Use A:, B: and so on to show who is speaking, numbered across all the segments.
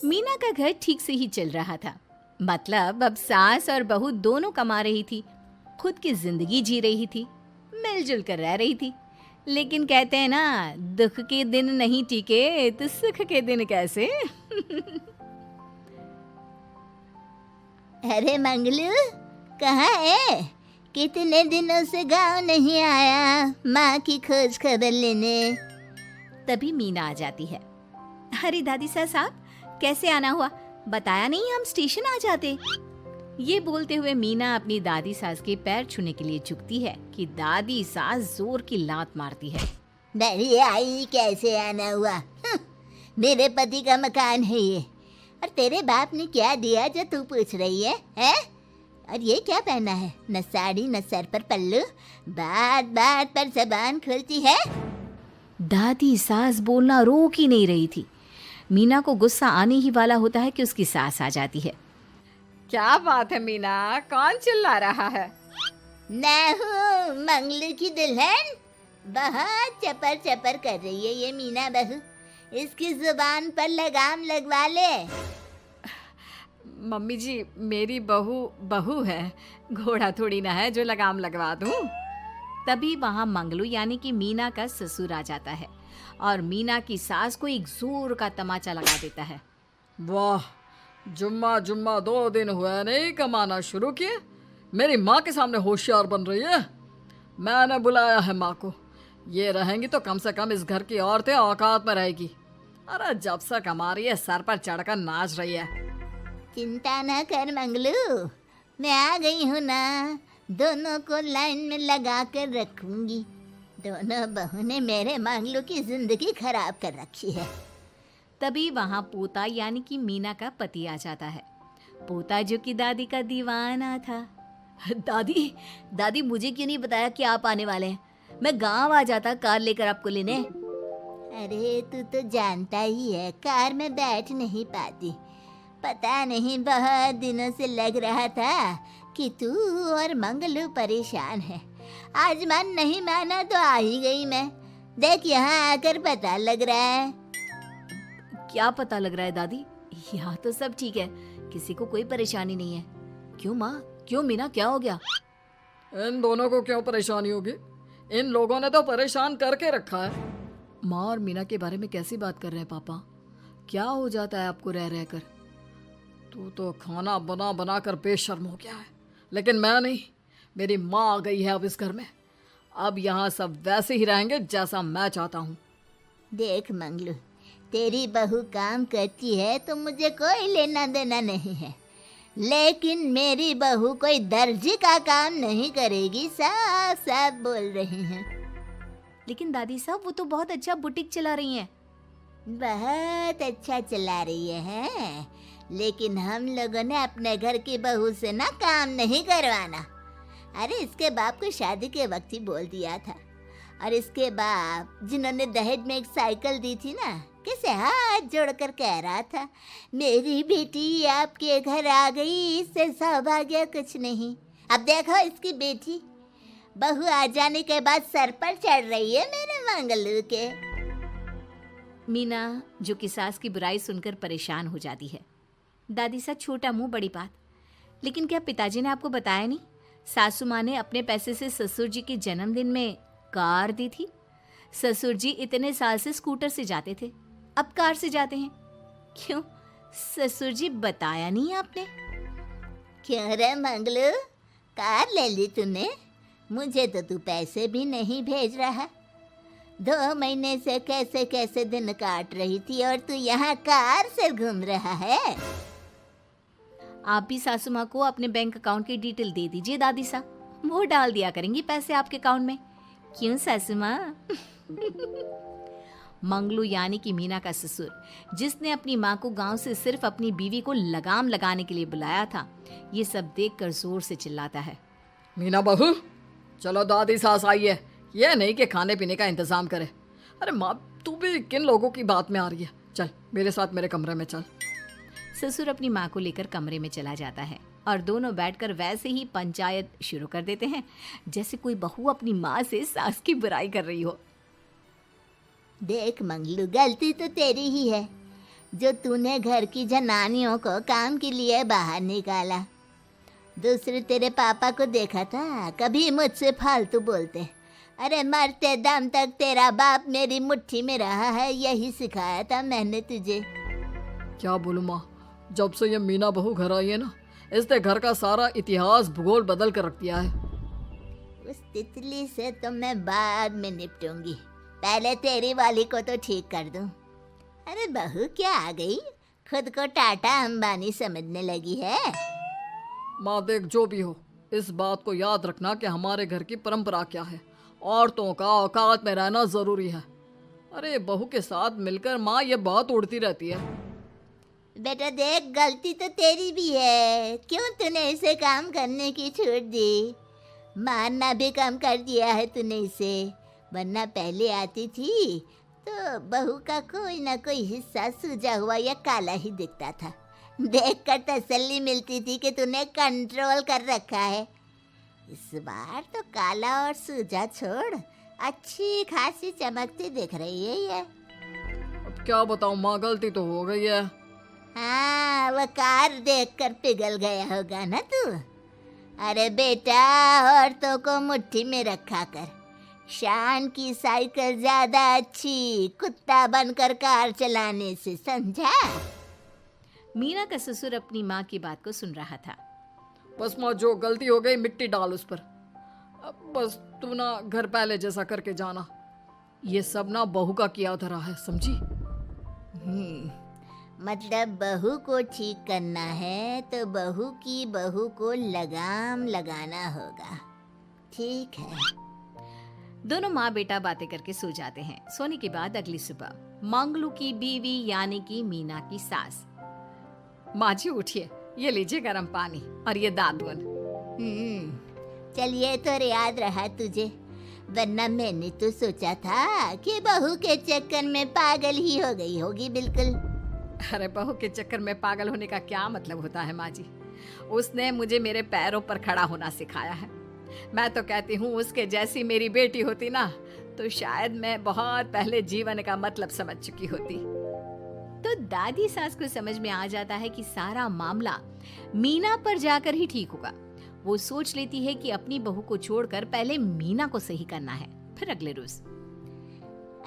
A: मीना का घर ठीक से ही चल रहा था। मतलब अब सास और बहू दोनों कमा रही थी, खुद की जिंदगी जी रही थी, मिलजुल कर रह रही थी। लेकिन कहते हैं ना, दुख के दिन नहीं टिके तो सुख के दिन कैसे।
B: अरे मंगलू, कहाँ है? कितने दिनों से गांव नहीं आया माँ की खोज खबर लेने।
A: तभी मीना आ जाती है। अरे दादी साहब, कैसे आना हुआ? बताया नहीं, हम स्टेशन आ जाते। ये बोलते हुए मीना अपनी दादी सास के पैर छूने के लिए झुकती है कि दादी सास जोर की लात मारती है।
B: बड़ी आई, कैसे आना हुआ? मेरे पति का मकान है ये, और तेरे बाप ने क्या दिया जो तू पूछ रही है, हैं? और ये क्या पहना है? न साड़ी न सर पर पल्लू, बात बात पर जबान खुलती है।
A: दादी सास बोलना रोक ही नहीं रही थी। मीना को गुस्सा आने ही वाला होता है कि उसकी सास आ जाती है। क्या बात है मीना, कौन चिल्ला रहा है?
B: मैं हूँ मंगलू की दुल्हन। बहुत चपर चपर कर रही है ये मीना बहू, इसकी जुबान पर लगाम लगवा ले।
A: मम्मी जी, मेरी बहू है, घोड़ा थोड़ी ना है जो लगाम लगवा दूं। तभी वहां मंगलू यानी कि मीना का ससुर आ जाता है और मीना की सास को एक जोर का तमाचा लगा देता है।
C: वाह, जुम्मा जुम्मा 2 दिन हुए नहीं कमाना शुरू किए, मेरी माँ के सामने होशियार बन रही है। मैंने बुलाया है माँ को, ये रहेंगी तो कम से कम इस घर की औरतें औकात में रहेगी। अरे जब से कमा रही है सर पर चढ़कर नाच रही है।
B: चिंता न कर मंगलू, मैं आ गई हूँ ना, दोनों को लाइन में लगा कर रखूंगी। दोनों बहू ने मेरे मंगलू की जिंदगी खराब कर रखी है।
A: तभी वहां पोता यानी कि मीना का पति आ जाता है। पोता जो कि दादी का दीवाना था। दादी दादी, मुझे क्यों नहीं बताया कि आप आने वाले हैं? मैं गांव आ जाता कार लेकर आपको लेने।
B: अरे तू तो जानता ही है, कार में बैठ नहीं पाती। पता नहीं, बहुत दिनों से लग रहा था कि तू और मंगलू परेशान है। आज मन नहीं माना तो आ ही गई मैं। देख, यहाँ आकर पता लग रहा है।
A: क्या पता लग रहा है दादी? यहाँ तो सब ठीक है, किसी को कोई परेशानी नहीं है। क्यों माँ, क्यों मीना, क्या हो गया?
C: इन दोनों को क्यों परेशानी होगी? इन लोगों ने तो परेशान करके रखा है। माँ और मीना के बारे में कैसी बात कर रहे हैं पापा? क्या हो जाता है आपको रह रह कर? तू तो खाना बना बना कर बेशर्म हो गया है, लेकिन मैं नहीं। मेरी माँ आ गई है अब इस घर में। अब यहाँ सब वैसे ही रहेंगे जैसा मैं चाहता हूँ।
B: देख मंगलू, तेरी बहू काम करती है तो मुझे कोई लेना देना नहीं है, लेकिन मेरी बहू कोई दर्जी का काम नहीं करेगी, साफ साफ बोल रही हैं।
A: लेकिन दादी साहब, वो तो बहुत अच्छा बुटीक चला रही हैं।
B: बहुत अच्छा चला रही है, लेकिन हम लोगों ने अपने घर की बहू से ना काम नहीं करवाना। अरे इसके बाप को शादी के वक्त ही बोल दिया था, और इसके बाप जिन्होंने दहेज में एक साइकिल दी थी ना, कैसे हाथ जोड़कर कह रहा था, मेरी बेटी आपके घर आ गई, इससे सौभाग्य कुछ नहीं। अब देखो इसकी बेटी, बहू आ जाने के बाद सर पर चढ़ रही है मेरे मंगलू के।
A: मीना जो कि सास की बुराई सुनकर परेशान हो जाती है। दादी सा, छोटा मुंह बड़ी बात। लेकिन क्या पिताजी ने आपको बताया नहीं? सासू माँ ने अपने पैसे से ससुर जी के जन्मदिन में कार दी थी। ससुर जी इतने साल से स्कूटर से जाते थे, अब कार से जाते हैं। क्यों ससुर जी, बताया नहीं आपने?
B: क्यों रे मंगलू, कार ले ली तूने? मुझे तो तू पैसे भी नहीं भेज रहा। 2 महीने से कैसे कैसे दिन काट रही थी और तू यहाँ कार से घूम रहा है।
A: आप भी सासू माँ को अपने बैंक अकाउंट की डिटेल दे दीजिए दादी सा, वो डाल दिया करेंगी पैसे आपके अकाउंट में। क्यों सासू माँ? मंगलू यानी कि मीना का ससुर, जिसने अपनी माँ को गांव से सिर्फ अपनी बीवी को लगाम लगाने के लिए बुलाया था, ये सब देखकर जोर से चिल्लाता है।
C: मीना बहू, चलो दादी सास आई है, ये नहीं कि खाने पीने का इंतजाम करे। अरे माँ, तू भी किन लोगों की बात में आ रही है? चल मेरे साथ मेरे कमरे में चल।
A: ससुर अपनी माँ को लेकर कमरे में चला जाता है और दोनों बैठकर वैसे ही पंचायत शुरू कर देते हैं जैसे कोई बहू अपनी माँ से सास की बुराई कर रही हो।
B: देख मंगलू, गलती तो तेरी ही है। जो तूने घर की जनानियों को काम के लिए बाहर निकाला। दूसरे तेरे पापा को देखा था, कभी मुझसे फालतू बोलते। अरे मरते दम तक तेरा बाप मेरी मुट्ठी में रहा है, यही सिखाया था मैंने तुझे।
C: क्या बोलूं माँ, जब से ये मीना बहू घर आई है ना, इसने घर का सारा इतिहास भूगोल बदल कर रख दिया है।
B: उस तितली से तो मैं बाद में निपटूंगी, पहले तेरी वाली को तो ठीक कर दूं। अरे बहू क्या आ गई, खुद को टाटा अंबानी समझने लगी है।
C: माँ देख, जो भी हो, इस बात को याद रखना कि हमारे घर की परंपरा क्या है। औरतों का औकात में रहना जरूरी है। अरे बहू के साथ मिलकर माँ ये बहुत उड़ती रहती है।
B: बेटा देख, गलती तो तेरी भी है, क्यों तूने इसे काम करने की छूट दी। मारना भी कम कर दिया है तूने इसे, वरना पहले आती थी तो बहू का कोई ना कोई हिस्सा सूजा हुआ या काला ही दिखता था। देखकर तसल्ली मिलती थी कि तूने कंट्रोल कर रखा है। इस बार तो काला और सूजा छोड़, अच्छी खासी चमकती दिख रही है ये।
C: अब क्या बताऊं माँ, गलती तो हो गई है।
B: हाँ, वो कार देखकर पिघल गया होगा ना तू। अरे बेटा, औरतों को मुट्ठी में रखा कर। शान की साइकिल ज्यादा अच्छी कुत्ता बनकर कार चलाने से, समझा।
A: मीना का ससुर अपनी माँ की बात को सुन रहा था।
C: बस माँ, जो गलती हो गई मिट्टी डाल उस पर। अब बस तू ना घर पहले जैसा करके जाना। ये सब ना बहू का किया धरा है, समझी।
B: मतलब बहू को ठीक करना है तो बहू को लगाम लगाना होगा। ठीक है।
A: दोनों माँ बेटा बातें करके सो जाते हैं। सोने के बाद अगली सुबह मंगलू की बीवी यानी कि मीना की सास, माँ जी उठिए, ये लीजिए गर्म पानी और ये दादुन।
B: चल, ये तो याद रहा तुझे, वरना मैंने तो सोचा था कि बहू के चक्कर में पागल ही हो गई होगी बिल्कुल।
A: अरे बहू के चक्कर में पागल होने का क्या मतलब होता है माँ जी। उसने मुझे मेरे पैरों पर खड़ा होना सिखाया है। मैं तो कहती हूँ उसके जैसी मेरी बेटी होती ना तो शायद मैं बहुत पहले जीवन का मतलब समझ चुकी होती। तो दादी सास को समझ में आ जाता है कि सारा मामला मीना पर जाकर ही ठीक होगा। वो सोच लेती है कि अपनी बहू को छोड़कर पहले मीना को सही करना है। फिर अगले रोज,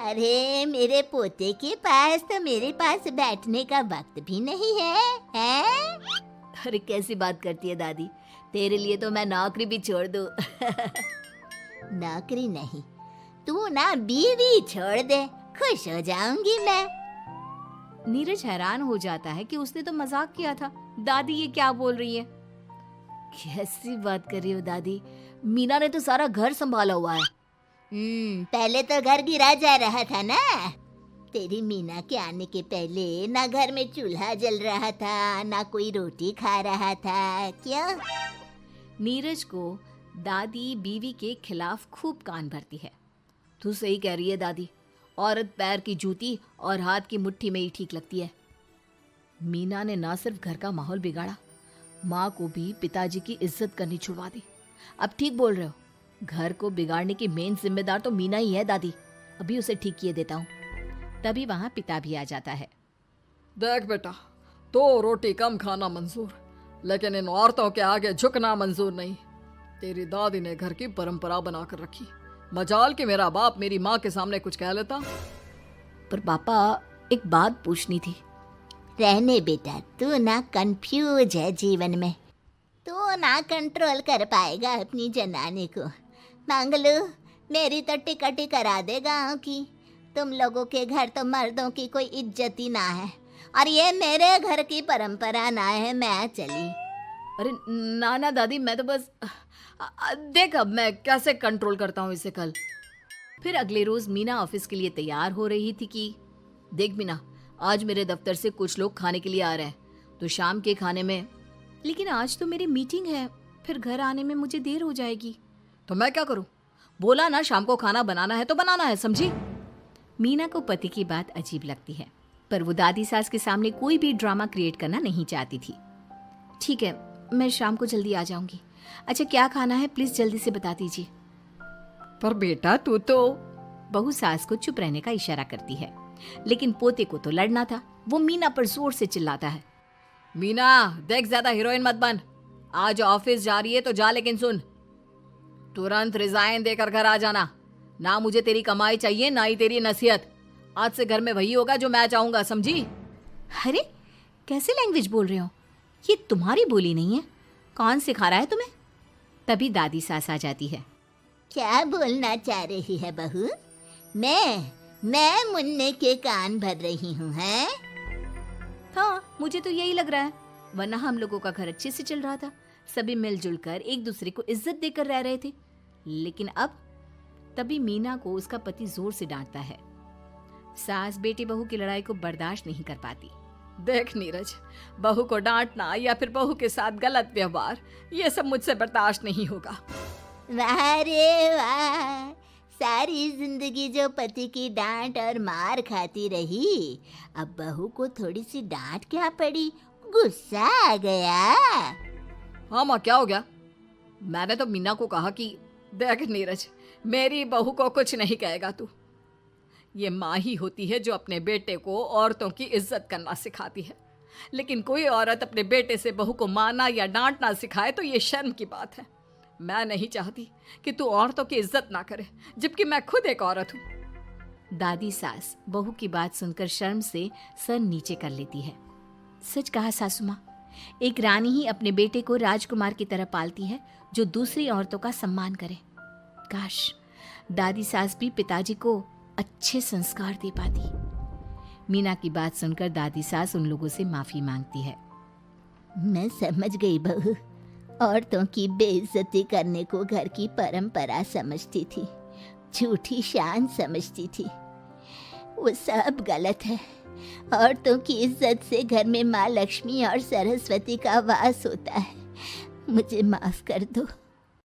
B: अरे मेरे पोते के पास तो मेरे पास बैठने का वक्त भी नहीं है, हैं?
A: अरे कैसी बात करती है दादी, तेरे लिए तो मैं नौकरी भी छोड़ दूं।
B: नौकरी नहीं, तू ना बीवी छोड़ दे, खुश हो जाऊंगी मैं।
A: नीरज हैरान हो जाता है कि उसने तो मजाक किया था। दादी ये क्या बोल रही है? कैसी बात कर रही हो दादी, मीना ने तो सारा घर संभाला हुआ है।
B: पहले तो घर गिरा जा रहा था ना। तेरी मीना के आने के पहले ना घर में चूल्हा जल रहा था, ना कोई रोटी खा रहा था। क्यों?
A: नीरज को दादी बीवी के खिलाफ खूब कान भरती है। तू सही कह रही है दादी, औरत पैर की जूती और हाथ की मुट्ठी में ही ठीक लगती है। मीना ने ना सिर्फ घर का माहौल बिगाड़ा, माँ को भी पिताजी की इज्जत करनी छुड़वा दी। अब ठीक बोल रहे हो, घर को बिगाड़ने की मेन जिम्मेदार तो मीना ही है दादी। अभी उसे ठीक किए देता हूँ। तभी वहाँ पिता भी आ जाता है।
C: देख बेटा, तो रोटी कम खाना मंजूर, लेकिन इन औरतों के आगे झुकना मंजूर नहीं। तेरी दादी ने घर की परंपरा बनाकर रखी, मजाल कि मेरा बाप मेरी माँ के सामने कुछ कह लेता।
A: पर पापा एक बात पूछनी थी।
B: रहने बेटा, तू ना कंफ्यूज है जीवन में, तू ना कंट्रोल कर पाएगा अपनी जनानी को। मंगलू, मेरी तो टिकट ही करा दे गाँव की। तुम लोगों के घर तो मर्दों की कोई इज्जत ही ना है, और ये मेरे घर की परंपरा ना है। मैं चली।
A: अरे ना ना दादी, मैं तो बस देख अब मैं कैसे कंट्रोल करता हूँ इसे कल। फिर अगले रोज मीना ऑफिस के लिए तैयार हो रही थी कि देख मीना, आज मेरे दफ्तर से कुछ लोग खाने के लिए आ रहे हैं, तो शाम के खाने में। लेकिन आज तो मेरी मीटिंग है, फिर घर आने में मुझे देर हो जाएगी।
C: तो मैं क्या करूं?
A: बोला ना शाम को खाना बनाना है तो बनाना है, समझी। मीना को पति की बात अजीब लगती है, पर वो दादी सास के सामने कोई भी ड्रामा क्रिएट करना नहीं चाहती थी। ठीक है, मैं शाम को जल्दी आ जाऊंगी। अच्छा क्या खाना है प्लीज जल्दी से बता दीजिए।
C: पर बेटा तू तो।
A: बहू सास को चुप रहने का इशारा करती है, लेकिन पोते को तो लड़ना था। वो मीना पर जोर से चिल्लाता है।
C: मीना देख, ज्यादा हीरोइन मत बन। आज ऑफिस जा रही है तो जा, लेकिन सुन, तुरंत रिजाइन देकर घर आ जाना। ना मुझे तेरी कमाई चाहिए, ना ही तेरी नसीहत। आज से घर में वही होगा जो मैं चाहूंगा, समझी?
A: अरे कैसे लैंग्वेज बोल रहे हो, ये तुम्हारी बोली नहीं है, कौन सिखा रहा है तुम्हें? तभी दादी सास आ जाती है।
B: क्या बोलना चाह रही है बहू? मैं मुन्ने के कान भर रही हूँ, हैं?
A: हाँ, मुझे तो यही लग रहा है, वरना हम लोगों का घर अच्छे से चल रहा था, सभी मिलजुल कर एक दूसरे को इज्जत देकर रह रहे थे। लेकिन अब तभी मीना को उसका पति जोर से डांटता है। सास बेटी बहू की लड़ाई को बर्दाश्त नहीं कर पाती।
C: देख नीरज, बहू को डांटना या फिर बहू के साथ गलत व्यवहार, ये सब मुझसे बर्दाश्त नहीं होगा।
B: वाह रे वाह, सारी जिंदगी जो पति की डांट और मार खाती रही, अब बहू को थोड़ी सी डांट क्या पड़ी, गुस्सा आ गया।
C: हाँ माँ, क्या हो गया? मैंने तो मीना को कहा कि देख नीरज, मेरी बहू को कुछ नहीं कहेगा तू। ये माँ ही होती है जो अपने बेटे को औरतों की इज्जत करना सिखाती है, लेकिन कोई औरत अपने बेटे से बहू को मारना या डांटना सिखाए तो ये शर्म की बात है। मैं नहीं चाहती कि तू औरतों की इज्जत ना करे, जबकि मैं खुद एक औरत हूँ।
A: दादी सास बहू की बात सुनकर शर्म से सर नीचे कर लेती है। सच कहा सासू माँ, एक रानी ही अपने बेटे को राजकुमार की तरह पालती है जो दूसरी औरतों का सम्मान करे। काश दादी सास भी पिताजी को अच्छे संस्कार दे पाती। मीना की बात सुनकर दादी सास उन लोगों से माफी मांगती है।
B: मैं समझ गई बहू, औरतों की बेइज्जती करने को घर की परंपरा समझती थी, झूठी शान समझती थी। वो सब गलत है। औरतों की इज्जत से घर में माँ लक्ष्मी और सरस्वती का वास होता है। मुझे माफ कर दो।